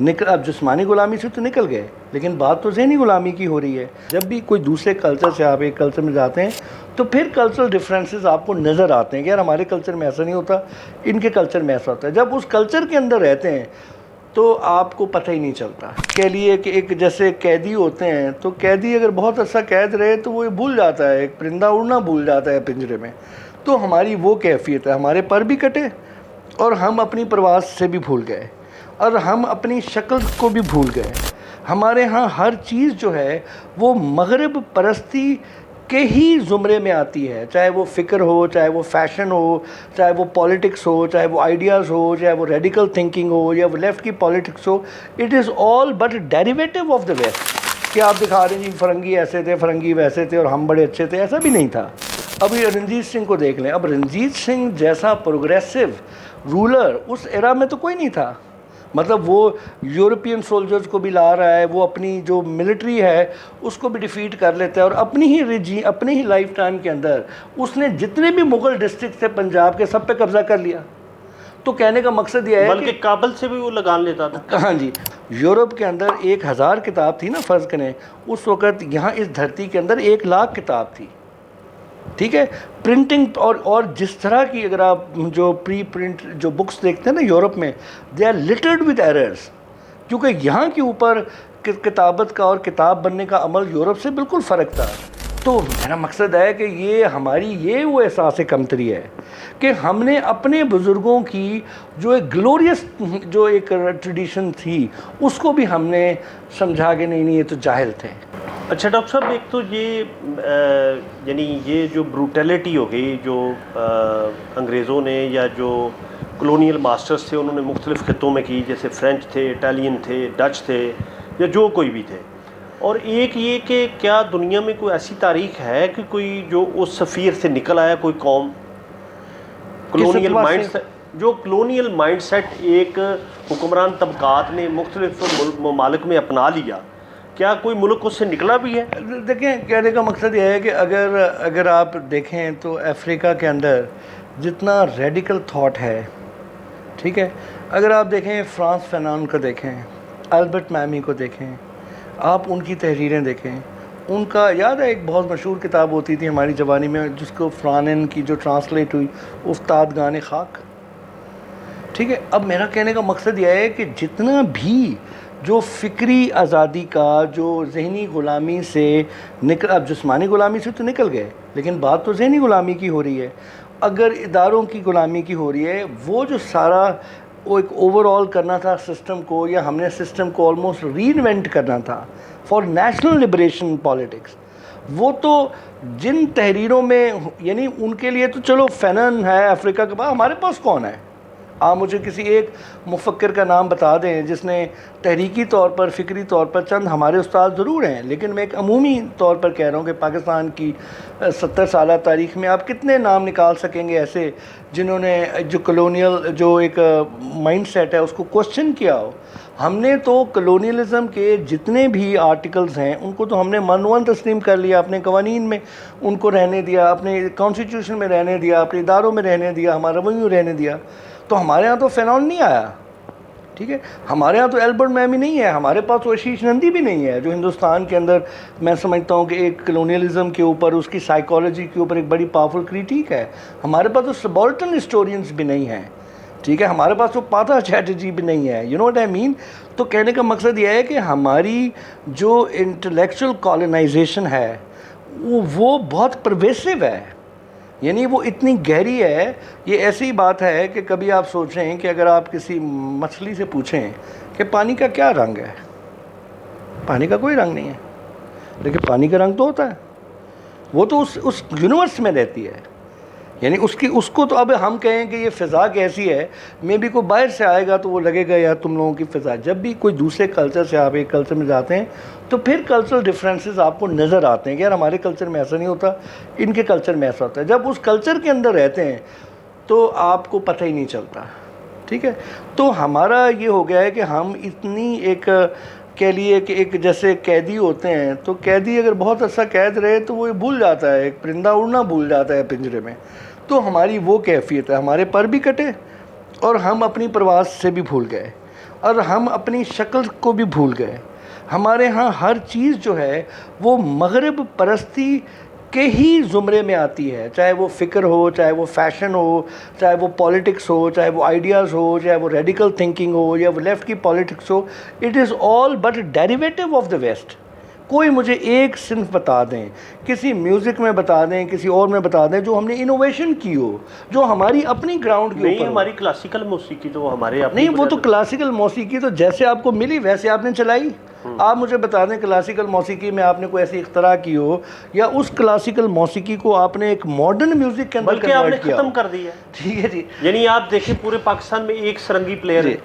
اب جسمانی غلامی سے تو نکل گئے، لیکن بات تو ذہنی غلامی کی ہو رہی ہے. جب بھی کوئی دوسرے کلچر سے آپ ایک کلچر میں جاتے ہیں تو پھر کلچرل ڈفرینسز آپ کو نظر آتے ہیں کہ یار ہمارے کلچر میں ایسا نہیں ہوتا، ان کے کلچر میں ایسا ہوتا ہے. جب اس کلچر کے اندر رہتے ہیں تو آپ کو پتہ ہی نہیں چلتا. کہہ لیے کہ ایک جیسے قیدی ہوتے ہیں، تو قیدی اگر بہت عرصہ قید رہے تو وہ بھول جاتا ہے، ایک پرندہ اڑنا بھول جاتا ہے پنجرے میں. تو ہماری وہ کیفیت ہے، ہمارے پر بھی کٹے اور ہم اپنی پرواز سے بھی بھول گئے اور ہم اپنی شکل کو بھی بھول گئے. ہمارے ہاں ہر چیز جو ہے وہ مغرب پرستی کے ہی زمرے میں آتی ہے، چاہے وہ فکر ہو، چاہے وہ فیشن ہو، چاہے وہ پالیٹکس ہو، چاہے وہ آئیڈیاز ہو، چاہے وہ ریڈیکل تھنکنگ ہو یا وہ لیفٹ کی پالیٹکس ہو. It is all but derivative of the west. کہ آپ دکھا رہے ہیں جی فرنگی ایسے تھے، فرنگی ویسے تھے اور ہم بڑے اچھے تھے، ایسا بھی نہیں تھا. ابھی رنجیت سنگھ کو دیکھ لیں، اب رنجیت سنگھ جیسا پروگریسو رولر اس ایرا میں تو کوئی نہیں تھا. مطلب وہ یورپین سولجرز کو بھی لا رہا ہے، وہ اپنی جو ملٹری ہے اس کو بھی ڈیفیٹ کر لیتا ہے، اور اپنی ہی لائف ٹائم کے اندر اس نے جتنے بھی مغل ڈسٹرکٹ تھے پنجاب کے سب پہ قبضہ کر لیا. تو کہنے کا مقصد یہ ہے بلکہ کابل سے بھی وہ لگان لیتا تھا. ہاں جی، یورپ کے اندر 1000 کتاب تھی نا فرض کریں، اس وقت یہاں اس دھرتی کے اندر 1,00,000 کتاب تھی. ٹھیک ہے، پرنٹنگ اور جس طرح کی اگر آپ جو پری پرنٹ جو بکس دیکھتے ہیں نا یورپ میں، دے آر لٹرڈ ود ایررز، کیونکہ یہاں کے اوپر کتابت کا اور کتاب بننے کا عمل یورپ سے بالکل فرق تھا. تو میرا مقصد ہے کہ یہ ہماری وہ احساس کمتری ہے کہ ہم نے اپنے بزرگوں کی جو ایک گلوریس جو ایک ٹریڈیشن تھی اس کو بھی ہم نے سمجھا کہ نہیں یہ تو جاہل تھے. اچھا ڈاکٹر صاحب، ایک تو یعنی یہ جو بروٹیلٹی ہو گئی جو انگریزوں نے یا جو کلونیل ماسٹرز تھے انہوں نے مختلف خطوں میں کی، جیسے فرینچ تھے، اٹالین تھے، ڈچ تھے یا جو کوئی بھی تھے. اور ایک یہ کہ کیا دنیا میں کوئی ایسی تاریخ ہے کہ کوئی جو اس سفیر سے نکل آیا کوئی قوم کلونیل مائنڈ سیٹ، جو کلونیل مائنڈ سیٹ ایک حکمران طبقات نے مختلف ممالک میں اپنا لیا، کیا کوئی ملک اس سے نکلا بھی ہے؟ دیکھیں، کہنے کا مقصد یہ ہے کہ اگر آپ دیکھیں تو افریقہ کے اندر جتنا ریڈیکل تھاٹ ہے، ٹھیک ہے، اگر آپ دیکھیں فرانس فینان کو دیکھیں، البرٹ میمی کو دیکھیں، آپ ان کی تحریریں دیکھیں. ان کا یاد ہے ایک بہت مشہور کتاب ہوتی تھی ہماری جوانی میں جس کو فرانن کی جو ٹرانسلیٹ ہوئی، استاد گان خاک. ٹھیک ہے، اب میرا کہنے کا مقصد یہ ہے کہ جتنا بھی جو فکری آزادی کا جو ذہنی غلامی سے اب جسمانی غلامی سے تو نکل گئے، لیکن بات تو ذہنی غلامی کی ہو رہی ہے. اگر اداروں کی غلامی کی ہو رہی ہے، وہ جو سارا وہ ایک اوور آل کرنا تھا سسٹم کو، یا ہم نے سسٹم کو آلموسٹ ری انوینٹ کرنا تھا فار نیشنل لبریشن پالیٹکس، وہ تو جن تحریروں میں یعنی ان کے لیے تو چلو فینن ہے افریقہ کے بعد، ہمارے پاس کون ہے؟ آپ مجھے کسی ایک مفکر کا نام بتا دیں جس نے تحریکی طور پر فکری طور پر، چند ہمارے استاد ضرور ہیں لیکن میں ایک عمومی طور پر کہہ رہا ہوں کہ پاکستان کی 70 سالہ تاریخ میں آپ کتنے نام نکال سکیں گے ایسے جنہوں نے جو کلونیل جو ایک مائنڈ سیٹ ہے اس کو کوشچن کیا ہو؟ ہم نے تو کلونیلزم کے جتنے بھی آرٹیکلز ہیں ان کو تو ہم نے منوان تسلیم کر لیا، اپنے قوانین میں ان کو رہنے دیا، اپنے کانسٹیٹیوشن میں رہنے دیا، اپنے اداروں میں رہنے دیا، ہمارا وہیں رہنے دیا. تو ہمارے ہاں تو فینون نہیں آیا. ٹھیک ہے، ہمارے ہاں تو البرٹ میمی نہیں ہے، ہمارے پاس تو آشیش نندی بھی نہیں ہے جو ہندوستان کے اندر میں سمجھتا ہوں کہ ایک کلونیلزم کے اوپر، اس کی سائیکالوجی کے اوپر ایک بڑی پاورفل کریٹیک ہے. ہمارے پاس تو سبالٹن ہسٹورینز بھی نہیں ہیں. ٹھیک ہے، ہمارے پاس تو پاتا چیٹرجی بھی نہیں ہے. یو نو واٹ آئی مین؟ تو کہنے کا مقصد یہ ہے کہ ہماری جو انٹلیکچوئل کالونائزیشن ہے وہ بہت پرویسو ہے، یعنی وہ اتنی گہری ہے. یہ ایسی بات ہے کہ کبھی آپ سوچیں کہ اگر آپ کسی مچھلی سے پوچھیں کہ پانی کا کیا رنگ ہے، پانی کا کوئی رنگ نہیں ہے، لیکن پانی کا رنگ تو ہوتا ہے. وہ تو اس یونیورس میں رہتی ہے، یعنی اس کو تو اب ہم کہیں کہ یہ فضا کیسی ہے، میں بھی کوئی باہر سے آئے گا تو وہ لگے گا یار تم لوگوں کی فضا. جب بھی کوئی دوسرے کلچر سے آپ ایک کلچر میں جاتے ہیں تو پھر کلچرل ڈفرینسز آپ کو نظر آتے ہیں کہ یار ہمارے کلچر میں ایسا نہیں ہوتا، ان کے کلچر میں ایسا ہوتا ہے. جب اس کلچر کے اندر رہتے ہیں تو آپ کو پتہ ہی نہیں چلتا. ٹھیک ہے، تو ہمارا یہ ہو گیا ہے کہ ہم اتنی ایک کہہ لیے کہ ایک جیسے قیدی ہوتے ہیں، تو قیدی اگر بہت عرصہ قید رہے تو وہ بھول جاتا ہے، ایک پرندہ اڑنا بھول جاتا ہے پنجرے میں. تو ہماری وہ کیفیت ہے، ہمارے پر بھی کٹے اور ہم اپنی پرواز سے بھی بھول گئے اور ہم اپنی شکل کو بھی بھول گئے. ہمارے ہاں ہر چیز جو ہے وہ مغرب پرستی کے ہی زمرے میں آتی ہے, چاہے وہ فکر ہو, چاہے وہ فیشن ہو, چاہے وہ پالیٹکس ہو, چاہے وہ آئیڈیاز ہو, چاہے وہ ریڈیکل تھنکنگ ہو, یا وہ لیفٹ کی پالیٹکس ہو. It is all but derivative of the west. کوئی مجھے ایک صنف بتا دیں, کسی میوزک میں بتا دیں, کسی اور میں بتا دیں, جو ہم نے انوویشن کی ہو, جو ہماری اپنی گراؤنڈ کے نہیں, اوپر ہو. ہماری کلاسیکل موسیقی تو ہمارے نہیں, وہ تو کلاسیکل موسیقی تو جیسے آپ کو ملی ویسے آپ نے چلائی. آپ مجھے بتا دیں کلاسیکل موسیقی میں آپ نے کوئی ایسی اختراع کی ہو, یا اس کلاسیکل موسیقی کو آپ نے ایک ماڈرن میوزک کے اندر بلکہ آپ نے کنورٹ کیا ختم ہو. کر دیا. ٹھیک ہے جی. یعنی آپ دیکھیں پورے پاکستان میں ایک سرنگی پلیئر ہے.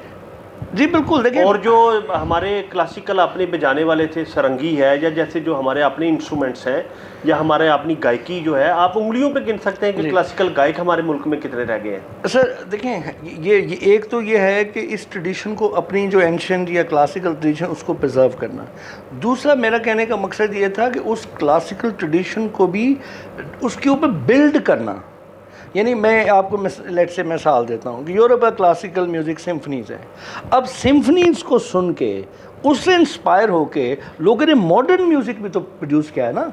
جی بالکل. دیکھیں, اور جو ہمارے کلاسیکل اپنے بجانے والے تھے, سرنگی ہے, یا جیسے جو ہمارے اپنے انسٹرومنٹس ہیں, یا ہمارے اپنی گائکی جو ہے, آپ انگلیوں پہ گن سکتے ہیں کہ کلاسیکل گائک ہمارے ملک میں کتنے رہ گئے ہیں. سر دیکھیں, یہ ایک تو یہ ہے کہ اس ٹریڈیشن کو, اپنی جو اینشنٹ یا کلاسیکل ٹریڈیشن, اس کو پرزرو کرنا. دوسرا میرا کہنے کا مقصد یہ تھا کہ اس کلاسیکل ٹریڈیشن کو بھی اس کے اوپر بلڈ کرنا. یعنی میں آپ کو لیٹ سے مثال دیتا ہوں کہ یورپ کا کلاسیکل میوزک سمفنیز ہے. اب سمفنیز کو سن کے, اس سے انسپائر ہو کے لوگوں نے ماڈرن میوزک بھی تو پروڈیوس کیا ہے نا,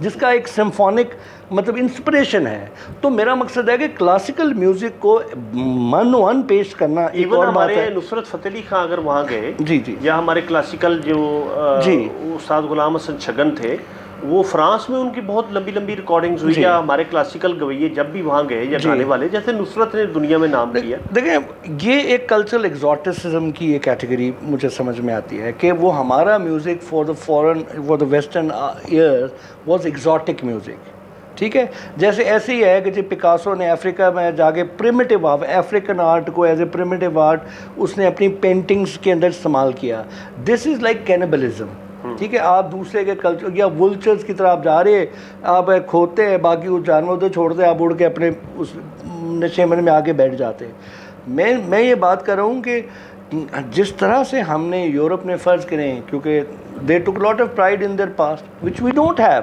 جس کا ایک سمفونک مطلب انسپریشن ہے. تو میرا مقصد ہے کہ کلاسیکل میوزک کو من پیش کرنا ایک اور بات ہے. ہمارے نصرت فتح علی خان اگر وہاں گئے, جی جی, یا ہمارے کلاسیکل جو استاد غلام حسن چھگن تھے, وہ فرانس میں ان کی بہت لمبی لمبی ریکارڈنگز ہوئی, یا ہمارے کلاسیکل گویے جب بھی وہاں گئے, یا گانے والے جیسے نصرت نے دنیا میں نام کیا. دیکھیں, یہ ایک کلچرل ایگزاٹسزم کی ایک کیٹیگری مجھے سمجھ میں آتی ہے کہ وہ ہمارا music for the western ear was exotic music. ٹھیک ہے, جیسے ایسے ہی ہے کہ جب پکاسو نے افریقہ میں جا کے پریمیٹیو افریقن آرٹ کو ایز اے پریمیٹیو آرٹ اس نے اپنی پینٹنگز کے اندر استعمال کیا. دس از لائک کینیبلزم. ٹھیک ہے, آپ دوسرے کے کلچر, یا ولچرز کی طرح آپ جا رہے, آپ کھوتے ہیں, باقی اس جانور تو چھوڑتے, آپ اڑ کے اپنے اس نشیمن میں آ کے بیٹھ جاتے. میں یہ بات کر رہا ہوں کہ جس طرح سے ہم نے یورپ میں فرض کریں, کیونکہ they took lot of pride in their past which we don't have.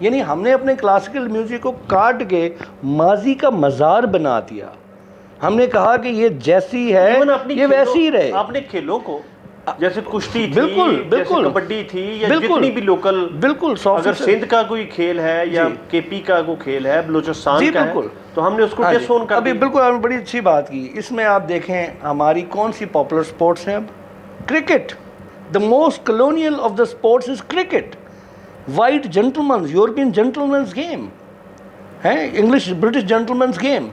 یعنی ہم نے اپنے کلاسیکل میوزک کو کاٹ کے ماضی کا مزار بنا دیا. ہم نے کہا کہ یہ جیسی ہے یہ ویسی ہی رہے. آپ نے کھیلوں کو, جیسے کشتی تھی, بالکل جیسے کبڈی تھی, یا جتنی بھی لوکل, بالکل, اگر سندھ کا کوئی کھیل ہے, یا کے پی کا کوئی کھیل ہے, بلوچستان کا ہے, تو ہم نے اس کو ڈس اون کر دیا. ابھی بالکل آپ نے بڑی اچھی بات کی. اس میں آپ دیکھیں ہماری کون سی پاپولر سپورٹس ہیں اب؟ Cricket. The most colonial of the sports is cricket. White gentlemen's, European gentlemen's game ہے, انگلش برٹش جنٹلمنز گیم.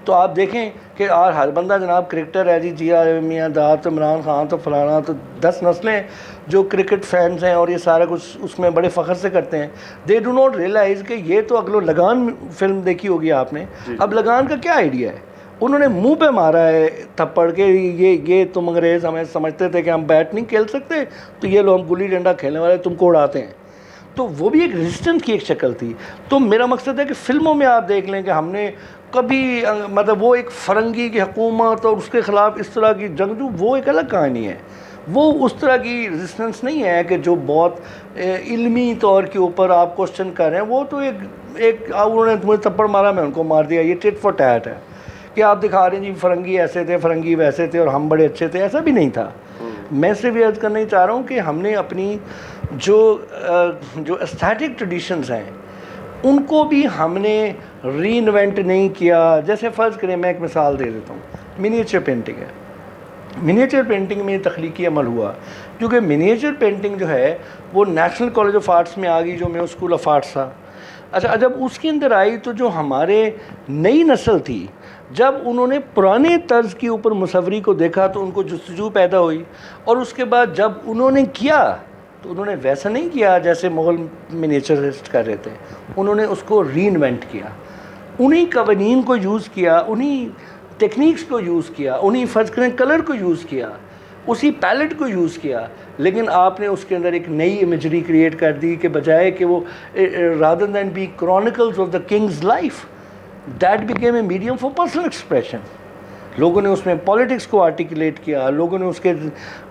تو آپ دیکھیں کہ ہر بندہ جناب کرکٹر ہے جی میاں داد, تو عمران خان, تو فلانا, تو 10 نسلیں جو کرکٹ فینز ہیں, اور یہ سارا کچھ اس میں بڑے فخر سے کرتے ہیں. دے ڈو ناٹ ریئلائز کہ یہ تو اگلو لگان فلم دیکھی ہوگی آپ نے. اب لگان کا کیا آئیڈیا ہے؟ انہوں نے منہ پہ مارا ہے تھپڑ کے, یہ تم انگریز ہمیں سمجھتے تھے کہ ہم بیٹ نہیں کھیل سکتے, تو یہ لو ہم گلی ڈنڈا کھیلنے والے تم کو اڑاتے ہیں. تو وہ بھی ایک ریزسٹنس کی ایک شکل تھی. تو میرا مقصد ہے کہ فلموں میں آپ دیکھ لیں کہ ہم نے کبھی مطلب وہ ایک فرنگی کی حکومت اور اس کے خلاف اس طرح کی جنگجو, وہ ایک الگ کہانی ہے. وہ اس طرح کی ریزسٹنس نہیں ہے کہ جو بہت علمی طور کے اوپر آپ کوشچن کر رہے ہیں. وہ تو ایک انہوں نے تمہیں تھپڑ مارا, میں ان کو مار دیا, یہ ٹٹ فار ٹیٹ ہے کہ آپ دکھا رہے ہیں جی فرنگی ایسے تھے, فرنگی ویسے تھے, اور ہم بڑے اچھے تھے. ایسا بھی نہیں تھا. میں صرف یہ عرض کرنا چاہ رہا ہوں کہ ہم نے اپنی جو ایستھیٹک ٹریڈیشنز ہیں ان کو بھی ہم نے ری انوینٹ نہیں کیا. جیسے فرض کریں, میں ایک مثال دے دیتا ہوں, منیچر پینٹنگ ہے. منیچر پینٹنگ میں تخلیقی عمل ہوا کیونکہ منیچر پینٹنگ جو ہے وہ نیشنل کالج آف آرٹس میں آ گئی, جو میں اسکول آف آرٹس تھا. اچھا, جب اس کے اندر آئی تو جو ہمارے نئی نسل تھی, جب انہوں نے پرانے طرز کے اوپر مصوری کو دیکھا تو ان کو جستجو پیدا ہوئی. اور اس کے بعد جب انہوں نے کیا تو انہوں نے ویسا نہیں کیا جیسے مغل منیچرسٹ کر رہے تھے. انہوں نے اس کو ری انوینٹ کیا, انہی قوانین کو یوز کیا, انہی ٹیکنیکس کو یوز کیا, انہی فرض کریں کلر کو یوز کیا, اسی پیلٹ کو یوز کیا. لیکن آپ نے اس کے اندر ایک نئی امیجری کریٹ کر دی کہ بجائے کہ وہ rather than be chronicles of the king's life, that became a medium for personal expression. لوگوں نے اس میں پالیٹکس کو آرٹیکولیٹ کیا, لوگوں نے اس کے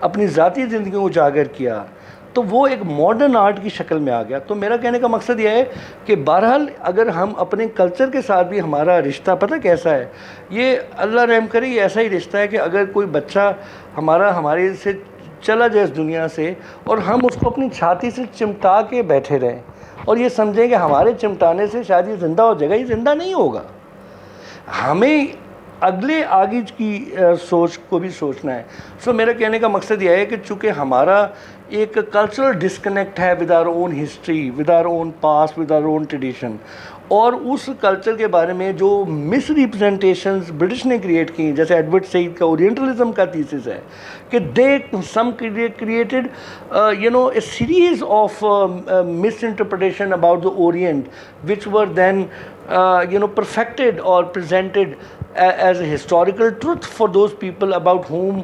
اپنی ذاتی زندگی کو اجاگر کیا. تو وہ ایک ماڈرن آرٹ کی شکل میں آ گیا. تو میرا کہنے کا مقصد یہ ہے کہ بہرحال اگر ہم اپنے کلچر کے ساتھ بھی ہمارا رشتہ پتہ کیسا ہے, یہ اللہ رحم کرے یہ ایسا ہی رشتہ ہے کہ اگر کوئی بچہ ہمارے سے چلا جائے اس دنیا سے اور ہم اس کو اپنی چھاتی سے چمٹا کے بیٹھے رہیں اور یہ سمجھیں کہ ہمارے چمٹانے سے شاید یہ زندہ ہو جائے گا, یہ زندہ نہیں ہوگا. ہمیں آگے کی سوچ کو بھی سوچنا ہے. سو میرا کہنے کا مقصد یہ ہے کہ چونکہ ہمارا ایک کلچرل ڈسکنیکٹ ہے with our own history, with our own past, with our own tradition, اور اس کلچر کے بارے میں جو مس ریپرزنٹیشنز برٹش نے کریٹ کی, جیسے ایڈورڈ سعید کا اورینٹلزم کا تھیسس ہے کہ some created a series of misinterpretation about the orient which were then perfected or presented as a historical truth for those people about whom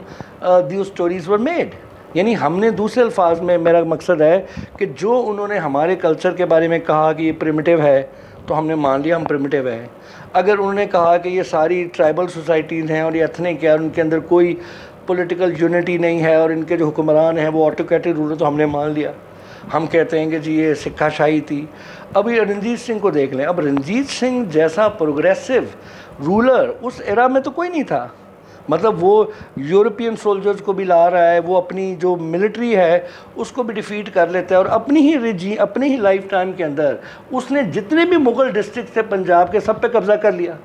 those stories were made. یعنی ہم نے دوسرے الفاظ میں میرا مقصد ہے کہ جو انہوں نے ہمارے کلچر کے بارے میں کہا کہ یہ پریمیٹیو ہے تو ہم نے مان لیا ہم پریمیٹیو ہے. اگر انہوں نے کہا کہ یہ ساری ٹرائبل سوسائٹیز ہیں اور یہ ایتھنک ہے اور ان کے اندر کوئی پولیٹیکل یونٹی نہیں ہے اور ان کے جو حکمران ہیں وہ آٹوکریٹک رولر, تو ہم نے مان لیا. ہم کہتے ہیں کہ جی یہ سکھا شاہی تھی. ابھی رنجیت سنگھ کو دیکھ لیں, اب رنجیت سنگھ جیسا پروگریسو رولر اس ایرا میں تو کوئی نہیں تھا. مطلب وہ یورپین سولجرز کو بھی لا رہا ہے, وہ اپنی جو ملٹری ہے اس کو بھی ڈیفیٹ کر لیتا ہے, اور اپنی ہی لائف ٹائم کے اندر اس نے جتنے بھی مغل ڈسٹرکٹ تھے پنجاب کے سب پہ قبضہ کر لیا.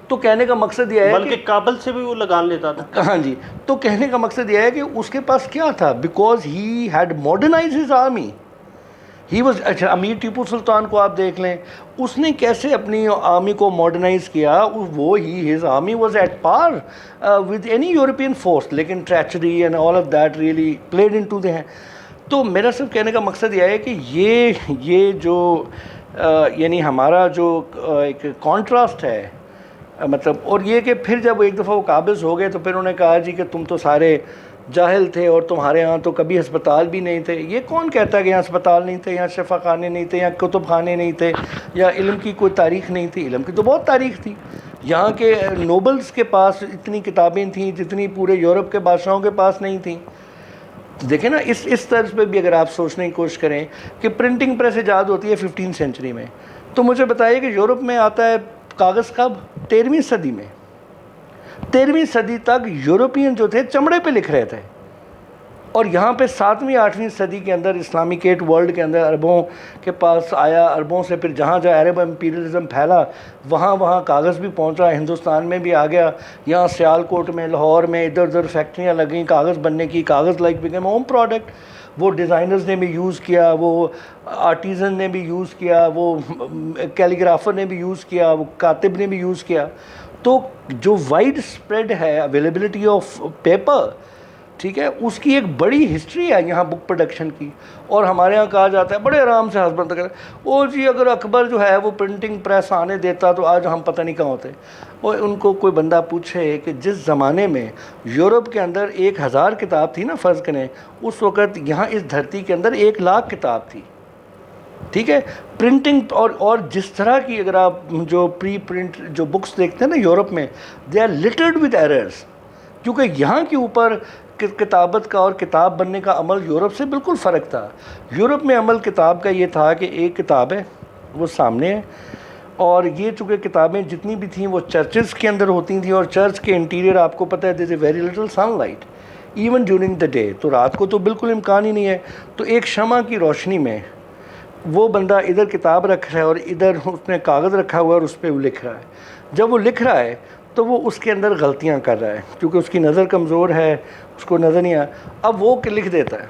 تو کہنے کا مقصد یہ ہے بلکہ کابل سے بھی وہ لگان لیتا تھا. ہاں جی, تو کہنے کا مقصد یہ ہے کہ اس کے پاس کیا تھا, because he had modernise his army. He was, اچھا امیر ٹیپو سلطان کو آپ دیکھ لیں, اس نے کیسے اپنی آرمی کو ماڈرنائز کیا. وہ his army was at par with any European force, لیکن treachery and all of that really played into the ہیں. تو میرا صرف کہنے کا مقصد یہ ہے کہ یہ جو یعنی ہمارا جو ایک کانٹراسٹ ہے, مطلب, اور یہ کہ پھر جب ایک دفعہ وہ قابض ہو گئے تو پھر انہوں نے کہا جی کہ تم تو سارے جاہل تھے اور تمہارے ہاں تو کبھی ہسپتال بھی نہیں تھے. یہ کون کہتا ہے کہ یہاں ہسپتال نہیں تھے, یہاں شفا خانے نہیں تھے, یہاں کتب خانے نہیں تھے, یا علم کی کوئی تاریخ نہیں تھی؟ علم کی تو بہت تاریخ تھی. یہاں کے نوبلز کے پاس اتنی کتابیں تھیں جتنی پورے یورپ کے بادشاہوں کے پاس نہیں تھیں. دیکھیں نا, اس طرز پہ بھی اگر آپ سوچنے کی کوشش کریں کہ پرنٹنگ پریس ایجاد ہوتی ہے 15 سینچری میں, تو مجھے بتائیے کہ یورپ میں آتا ہے کاغذ کب؟ 13ویں صدی میں. 13ویں صدی تک یورپین جو تھے چمڑے پہ لکھ رہے تھے, اور یہاں پہ 7ویں 8ویں صدی کے اندر اسلامکیٹ ورلڈ کے اندر عربوں کے پاس آیا, عربوں سے پھر جہاں جہاں عرب امپیریلزم پھیلا وہاں کاغذ بھی پہنچا, ہندوستان میں بھی آ گیا. یہاں سیالکوٹ میں, لاہور میں ادھر ادھر فیکٹریاں لگیں کاغذ بننے کی, کاغذ لائک بیکیم ہوم پروڈکٹ. وہ ڈیزائنرز نے بھی یوز کیا, وہ آرٹیزن نے بھی یوز کیا, وہ کیلیگرافر نے بھی یوز کیا, وہ کاتب نے بھی یوز کیا. تو جو وائڈ اسپریڈ ہے اویلیبلٹی آف پیپر, ٹھیک ہے, اس کی ایک بڑی ہسٹری ہے یہاں بک پروڈکشن کی. اور ہمارے ہاں کہا جاتا ہے بڑے آرام سے ہسبند کرے, او جی اگر اکبر جو ہے وہ پرنٹنگ پریس آنے دیتا تو آج ہم پتہ نہیں کہاں ہوتے. اور ان کو کوئی بندہ پوچھے کہ جس زمانے میں یورپ کے اندر 1000 کتاب تھی نا فرض کریں, اس وقت یہاں اس دھرتی کے اندر 1,00,000 کتاب تھی. ٹھیک ہے, پرنٹنگ اور جس طرح کی اگر آپ جو پری پرنٹ جو بکس دیکھتے ہیں نا یورپ میں, دے آر لٹرڈ ود ایررز, کیونکہ یہاں کے اوپر کتابت کا اور کتاب بننے کا عمل یورپ سے بالکل فرق تھا. یورپ میں عمل کتاب کا یہ تھا کہ ایک کتاب ہے وہ سامنے ہے, اور یہ چونکہ کتابیں جتنی بھی تھیں وہ چرچز کے اندر ہوتی تھیں, اور چرچ کے انٹیریئر آپ کو پتہ ہے there is a very little sunlight even during the day, تو رات کو تو بالکل امکان ہی نہیں ہے. تو ایک شمع کی روشنی میں وہ بندہ ادھر کتاب رکھ رہا ہے اور ادھر اس نے کاغذ رکھا ہوا ہے اور اس پہ وہ لکھ رہا ہے. جب وہ لکھ رہا ہے تو وہ اس کے اندر غلطیاں کر رہا ہے کیونکہ اس کی نظر کمزور ہے, اس کو نظر نہیں آیا. اب وہ لکھ دیتا ہے,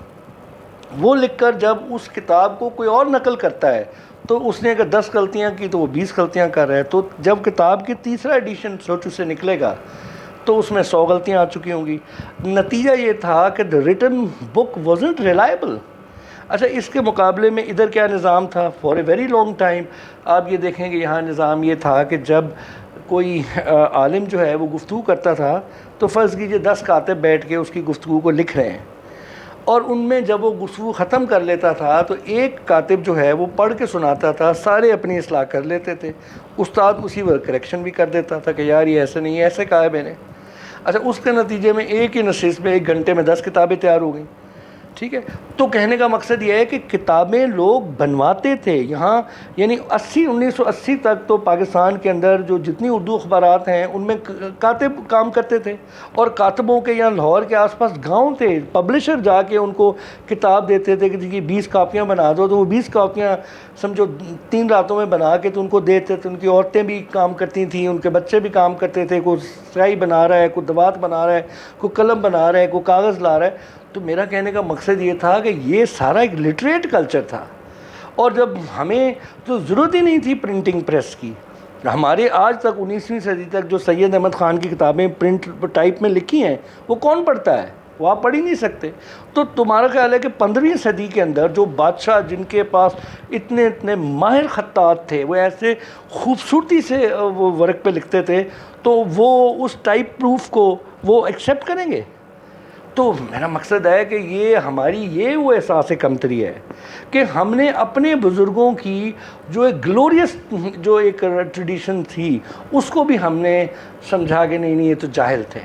وہ لکھ کر جب اس کتاب کو کوئی اور نقل کرتا ہے تو اس نے اگر 10 غلطیاں کی تو وہ 20 غلطیاں کر رہا ہے. تو جب کتاب کی تیسرا ایڈیشن سوچو سے نکلے گا تو اس میں 100 غلطیاں آ چکی ہوں گی. نتیجہ یہ تھا کہ the written book wasn't reliable. اچھا, اس کے مقابلے میں ادھر کیا نظام تھا for a very long time. آپ یہ دیکھیں کہ یہاں نظام یہ تھا کہ جب کوئی عالم جو ہے وہ گفتگو کرتا تھا تو فرض کیجئے 10 کاتب بیٹھ کے اس کی گفتگو کو لکھ رہے ہیں, اور ان میں جب وہ گفتگو ختم کر لیتا تھا تو ایک کاتب جو ہے وہ پڑھ کے سناتا تھا, سارے اپنی اصلاح کر لیتے تھے, استاد اسی وقت کریکشن بھی کر دیتا تھا کہ یار یہ ایسے نہیں ہے, ایسے کہا ہے میں نے. اچھا, اس کے نتیجے میں ایک ہی نشست میں 1 گھنٹے میں 10 کتابیں تیار ہو گئیں. ٹھیک ہے. تو کہنے کا مقصد یہ ہے کہ کتابیں لوگ بنواتے تھے یہاں، یعنی 1980 تک تو پاکستان کے اندر جو جتنی اردو اخبارات ہیں ان میں کاتب کام کرتے تھے، اور کاتبوں کے یہاں لاہور کے آس پاس گاؤں تھے، پبلشر جا کے ان کو کتاب دیتے تھے کہ جی 20 کاپیاں بنا دو، تو وہ 20 کاپیاں سمجھو 3 راتوں میں بنا کے تو ان کو دیتے تھے. ان کی عورتیں بھی کام کرتی تھیں، ان کے بچے بھی کام کرتے تھے، کوئی سیاہی بنا رہا ہے، کوئی دوات بنا رہا ہے، کوئی قلم بنا رہا ہے، کوئی کاغذ لا رہا ہے. تو میرا کہنے کا مقصد یہ تھا کہ یہ سارا ایک لٹریٹ کلچر تھا، اور جب ہمیں تو ضرورت ہی نہیں تھی پرنٹنگ پریس کی. ہمارے آج تک 19ویں صدی تک جو سید احمد خان کی کتابیں پرنٹ ٹائپ میں لکھی ہیں وہ کون پڑھتا ہے؟ وہ آپ پڑھ ہی نہیں سکتے. تو تمہارا خیال ہے کہ 15ویں صدی کے اندر جو بادشاہ جن کے پاس اتنے اتنے ماہر خطاط تھے، وہ ایسے خوبصورتی سے وہ ورق پہ لکھتے تھے، تو وہ اس ٹائپ پروف کو وہ ایکسیپٹ کریں گے؟ تو میرا مقصد ہے کہ یہ ہماری یہ وہ احساس کمتری ہے کہ ہم نے اپنے بزرگوں کی جو ایک گلوریس جو ایک ٹریڈیشن تھی اس کو بھی ہم نے سمجھا کہ نہیں یہ تو جاہل تھے.